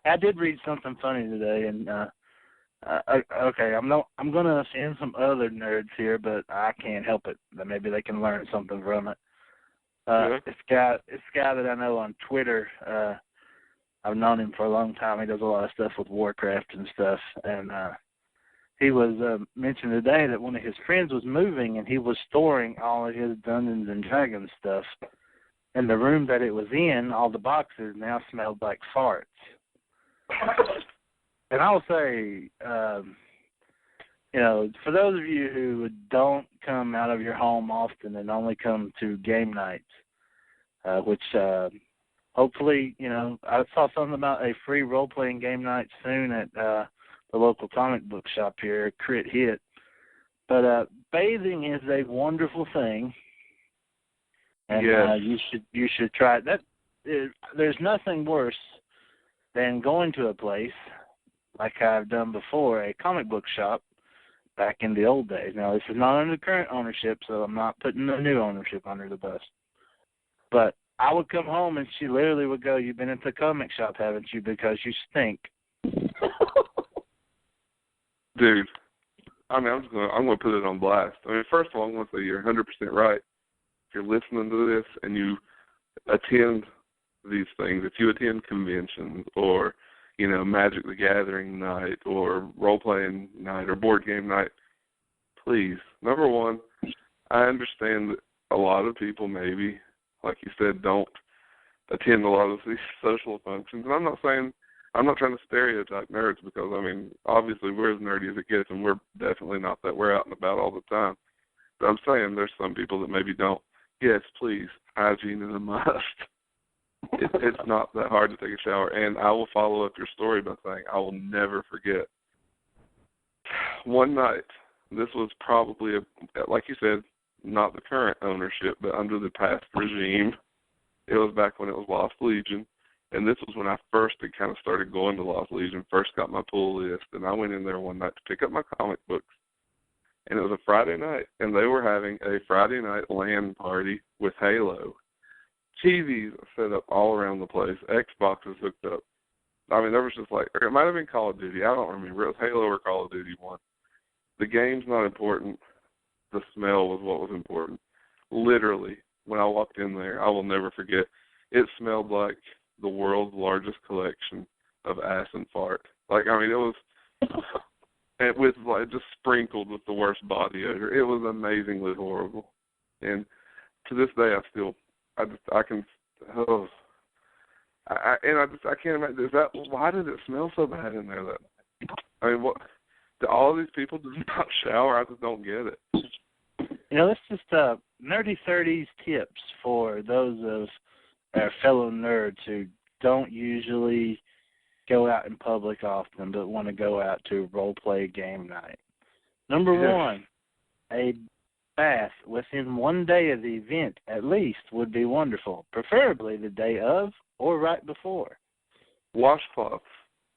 I did read something funny today, and okay, I'm gonna offend some other nerds here, but I can't help it. Maybe they can learn something from it. This guy that I know on Twitter, I've known him for a long time. He does a lot of stuff with Warcraft and stuff, and he was mentioning today that one of his friends was moving, and he was storing all of his Dungeons and Dragons stuff. In the room that it was in, all the boxes now smelled like farts. And I'll say, for those of you who don't come out of your home often and only come to game nights, which hopefully, I saw something about a free role-playing game night soon at the local comic book shop here, Crit Hit. But bathing is a wonderful thing, and you should try it. There's nothing worse than going to a place like I've done before, a comic book shop back in the old days. Now, this is not under current ownership, so I'm not putting the new ownership under the bus. But I would come home and she literally would go, "You've been at the comic shop, haven't you? Because you stink." Dude, I'm gonna put it on blast. First of all, I'm gonna say you're 100% right. If you're listening to this and you attend these things, if you attend conventions or Magic the Gathering night or role-playing night or board game night, please, number one, I understand that a lot of people maybe, like you said, don't attend a lot of these social functions. And I'm not trying to stereotype nerds because, obviously we're as nerdy as it gets, and we're definitely not that. We're out and about all the time. But I'm saying there's some people that maybe don't. Yes, please, hygiene is a must. It's not that hard to take a shower. And I will follow up your story by saying I will never forget. One night, this was probably, like you said, not the current ownership, but under the past regime. It was back when it was Lost Legion. And this was when I first had kind of started going to Lost Legion, first got my pull list. And I went in there one night to pick up my comic books. And it was a Friday night, and they were having a Friday night LAN party with Halo. TVs set up all around the place. Xboxes hooked up. There was just it might have been Call of Duty. I don't remember. It was Halo or Call of Duty 1. The game's not important. The smell was what was important. Literally, when I walked in there, I will never forget, it smelled like the world's largest collection of ass and fart. It was just sprinkled with the worst body odor. It was amazingly horrible. And to this day, I can't imagine. Why did it smell so bad in there that night? What? Do all of these people just not shower? I just don't get it. That's just Nerdy 30s tips for those of our fellow nerds who don't usually go out in public often but want to go out to role-play game night. Number one, a bath within one day of the event at least would be wonderful, preferably the day of or right before. Washcloths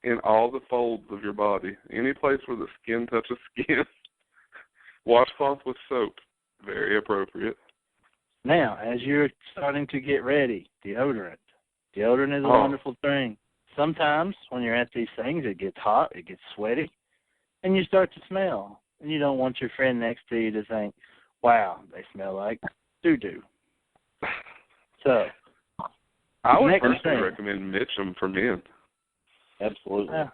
in all the folds of your body, any place where the skin touches skin. Washcloth with soap, very appropriate. Now, as you're starting to get ready, deodorant. Deodorant is a wonderful thing. Sometimes when you're at these things, it gets hot, it gets sweaty, and you start to smell. And you don't want your friend next to you to think, "Wow, they smell like doo-doo." So, I would personally recommend Mitchum for men. Absolutely. Yeah.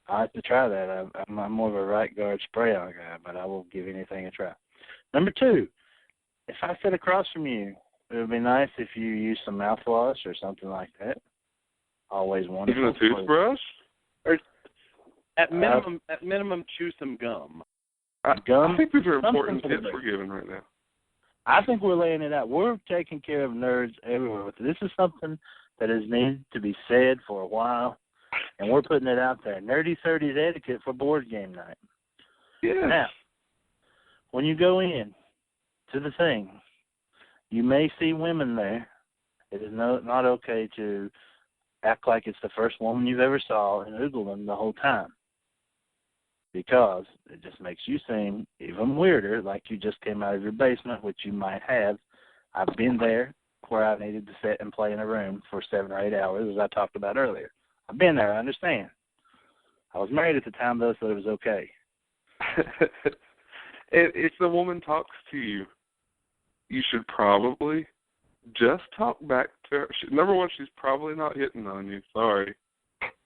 I have to try that. I'm more of a right guard spray-on guy, but I will give anything a try. Number two, if I sit across from you, it would be nice if you use some mouthwash or something like that. Always wonderful. Even a toothbrush? Or at minimum, chew some gum. Gum? I think these are important tips we're giving right now. I think we're laying it out. We're taking care of nerds everywhere with it. This is something that has needed to be said for a while, and we're putting it out there. Nerdy 30s etiquette for board game night. Yes. Now, when you go in to the thing, you may see women there. It is not okay to act like it's the first woman you've ever saw and oogle them the whole time, because it just makes you seem even weirder, like you just came out of your basement, which you might have. I've been there where I needed to sit and play in a room for 7 or 8 hours, as I talked about earlier. I've been there. I understand. I was married at the time, though, so it was okay. If the woman talks to you, you should probably just talk back to her. Number one, she's probably not hitting on you. Sorry.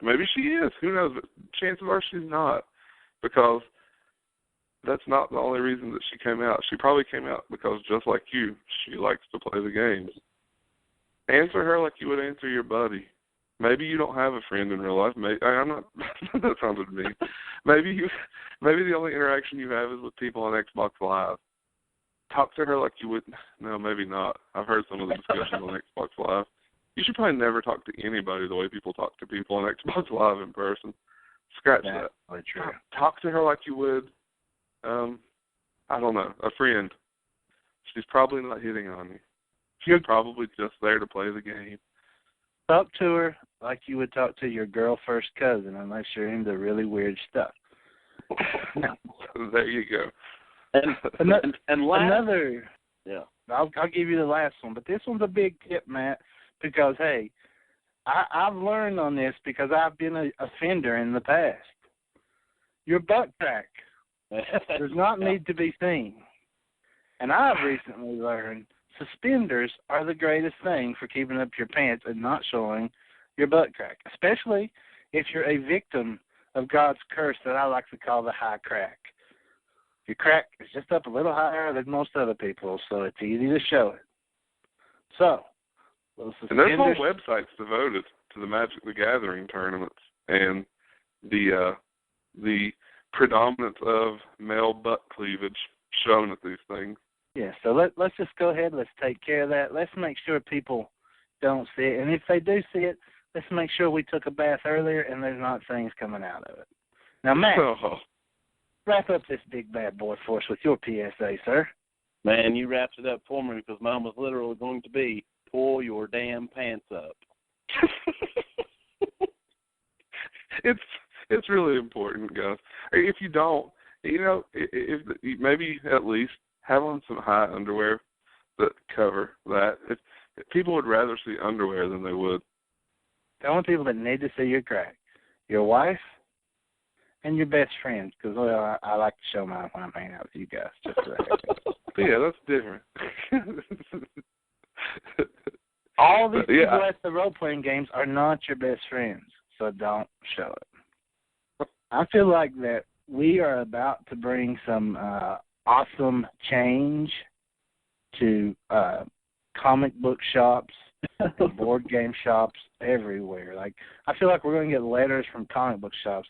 Maybe she is. Who knows? But chances are she's not, because that's not the only reason that she came out. She probably came out because, just like you, she likes to play the games. Answer her like you would answer your buddy. Maybe you don't have a friend in real life. Maybe I'm not. That sounded mean. Maybe the only interaction you have is with people on Xbox Live. Talk to her like you would. No, maybe not. I've heard some of the discussions on Xbox Live. You should probably never talk to anybody the way people talk to people on Xbox Live in person. Scratch that. True. Talk to her like you would, I don't know, a friend. She's probably not hitting on you. She's probably just there to play the game. Talk to her like you would talk to your girl first cousin, unless you're into really weird stuff. There you go. And another, yeah. I'll give you the last one, but this one's a big tip, Matt, because, hey, I've learned on this because I've been an offender in the past. Your butt crack does not need to be seen. And I've recently learned suspenders are the greatest thing for keeping up your pants and not showing your butt crack, especially if you're a victim of God's curse that I like to call the high crack. Your crack is just up a little higher than most other people, so it's easy to show it. So, and there's whole websites devoted to the Magic the Gathering tournaments and the predominance of male butt cleavage shown at these things. Yeah, so let's just go ahead. Let's take care of that. Let's make sure people don't see it. And if they do see it, let's make sure we took a bath earlier and there's not things coming out of it. Now, Matt, wrap up this big bad boy for us with your PSA, sir. Man, you wrapped it up for me because mine was literally going to be, pull your damn pants up. It's really important, guys. If you don't, if maybe at least have on some high underwear that cover that. If people would rather see underwear than they would. The only people that need to see your crack, your wife and your best friends, because I like to show mine when I'm hanging out with you guys. Just so yeah, that's different. All these people at the role-playing games are not your best friends, so don't show it. I feel like that we are about to bring some awesome change to comic book shops, board game shops everywhere. Like, I feel like we're going to get letters from comic book shops